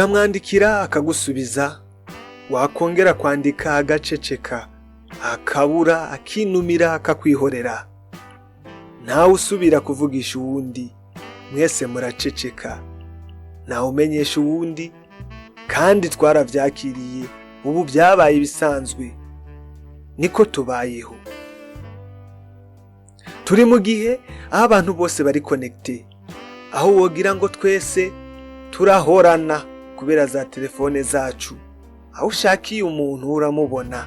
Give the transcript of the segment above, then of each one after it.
uramwandikira akagusubiza, wakongera kwandika agaceceka, akabura, akinumira, akakwihorera. Ntawe usubira kuvugisha uwundi, mwese muraceceka. Ntawe umenyesha uwundi, kandi twaravyakiriye, ubu byabaye ibisanzwe. Niko tubayeho. Turi mu gihe aho abantu bose bari connecte, aho wogira ngo twese turahorana kubera za telefone zacu. Aho ushakiye umuntu uramubona,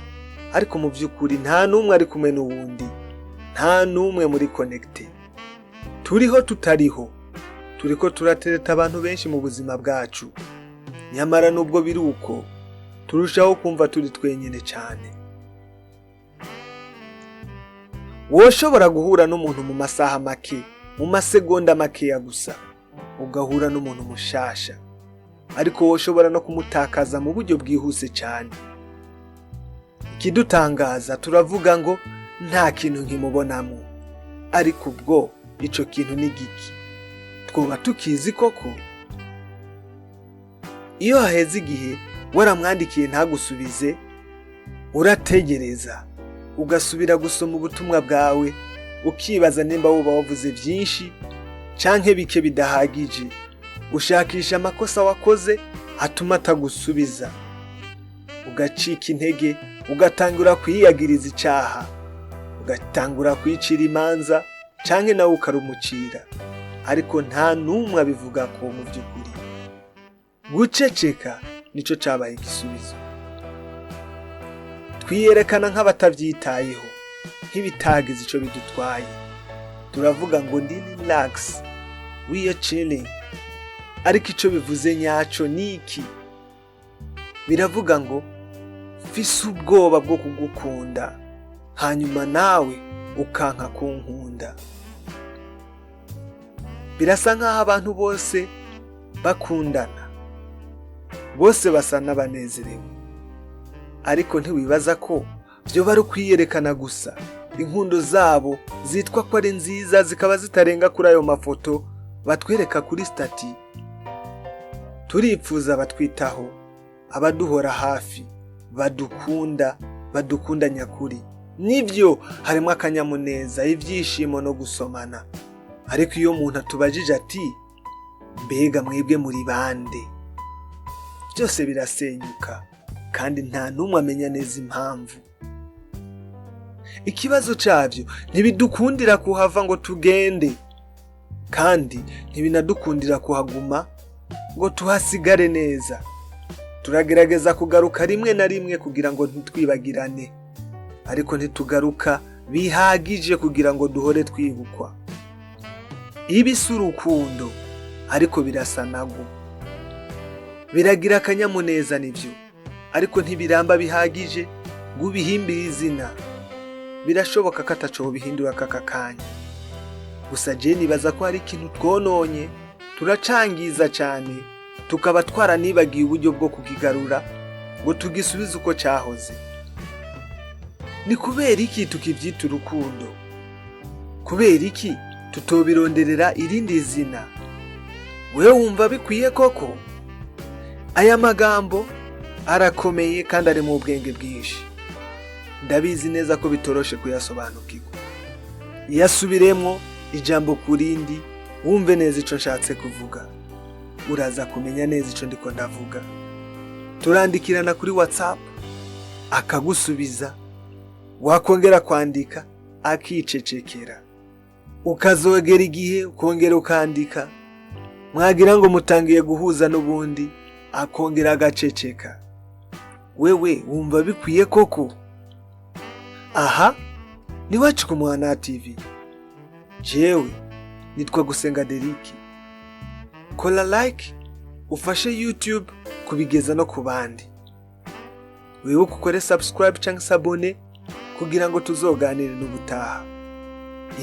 ariko mu by'ukuri nta numwe ari kumwe n'uwundi, nta numwe muri connecte. Turiho tutariho, turiko turatereta abantu benshi mu buzima bwacu. Nyamara nubwo biri uko, turushaho kumva turi twenyene cyane. Woshobora guhura n'umuntu mu masaha make, mu masegonda makeya gusa, ugahura n'umuntu mushasha, ariko woshobora no kumutakaza mu buryo bwihuse cyane. Ikidutangaza turavuga ngo nta kintu nkimubonamo, ariko ubwo ico kintu ni giki? Twoba tukizi koko? Iyo haheze igihe waramwandikiye ntagusubize, urategereza, ugasubira gusoma ubutumwa bwawe, ukibaza nimba woba wavuze byinshi canke bike bidahagije. Ushakisha amakosa wakoze atuma atagusubiza, ugacika intege, ugatangura kwiyagiriza icaha, ugatangura kwicira imanza canke nawe ukarumucira, ariko nta numwe abivuga ko mu by'ukuri. Guceceka nico cabaye igisubizo. Twiyerekana nk'abatavyitayeho, nk'ibitagize ico bidutwaye. Turavuga ngo ndi relax, we are chilling, ariko ico bivuze nyaco niki? Biravuga ngo mfise ubwoba bwo kugukunda, hanyuma nawe ukanka kunkunda. Birasa nk'aho abantu bose bakundana, bose basa n'abanezerewe, ariko ntiwibaza ko byo bari kwiyerekana gusa. Inkundo zabo zitwa ko ari nziza, zikaba zitarenga kuri ayo mafoto batwereka kuri stati. Turipfuza batwitaho, abaduhora hafi, badukunda nyakuri. Nivyo harimo akanyamuneza, ibyishimo no gusomana, ariko iyo umuntu atubajije ati mbega mwebwe muri bande, byose birasenyuka, kandi nta numwe amenya neza impamvu. Ikibazo cyavyo ntibidukundira kuhava ngo tugende, kandi ntibinadukundira kuhaguma ngo tuhasigare neza. Turagerageza kugaruka rimwe na rimwe kugira ngo ntitwibagirane, ariko ntitugaruka bihagije kugira ngo duhore twibukwa. Ibi si urukundo, ariko birasa narwo. Biragira akanyamuneza nivyo, ariko ntibiramba bihagije ngo ubihimbire izina. Birashoboka ko ataco bihindura kaka kanya. Gusa je nibaza ko hari ikintu twononye, turacangiza cyane, tukaba twaranibagiye uburyo bwo kukigarura ngo tugisubize uko cyahoze. Ni kubera iki tukivyita urukundo? Kubera iki tutobironderera irindi zina? Wewe wumva bikwiye koko? Aya magambo arakomeye kandi ari mu bwenge bwinshi. Ndabizi neza ko bitoroshe kuyasobanukirwa. Yasubiremo ijambo kurindi, wumve neza ico nshatse kuvuga. Uraza kumenya neza ico ndiko ndavuga. Turandikirana kuri WhatsApp, akagusubiza, wakongera kwandika, akicecekera. Ukazogera igihe ukongera ukandika, mwagira ngo mutangiye guhuza n'ubundi, akongera agaceceka. Wewe wumva bikwiye koko? Aha ni Wacu ku Muhana TV. Jewe nitwa Gusenga Deriki. Kora like, ufashe YouTube kubigeza no ku bandi. Wewe ukore subscribe cyangwa sabone kugira ngo tuzoganire n'ubutaha.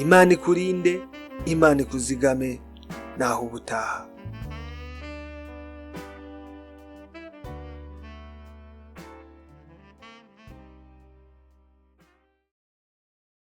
Imana ikurinde, Imana ikuzigame, naho ubutaha.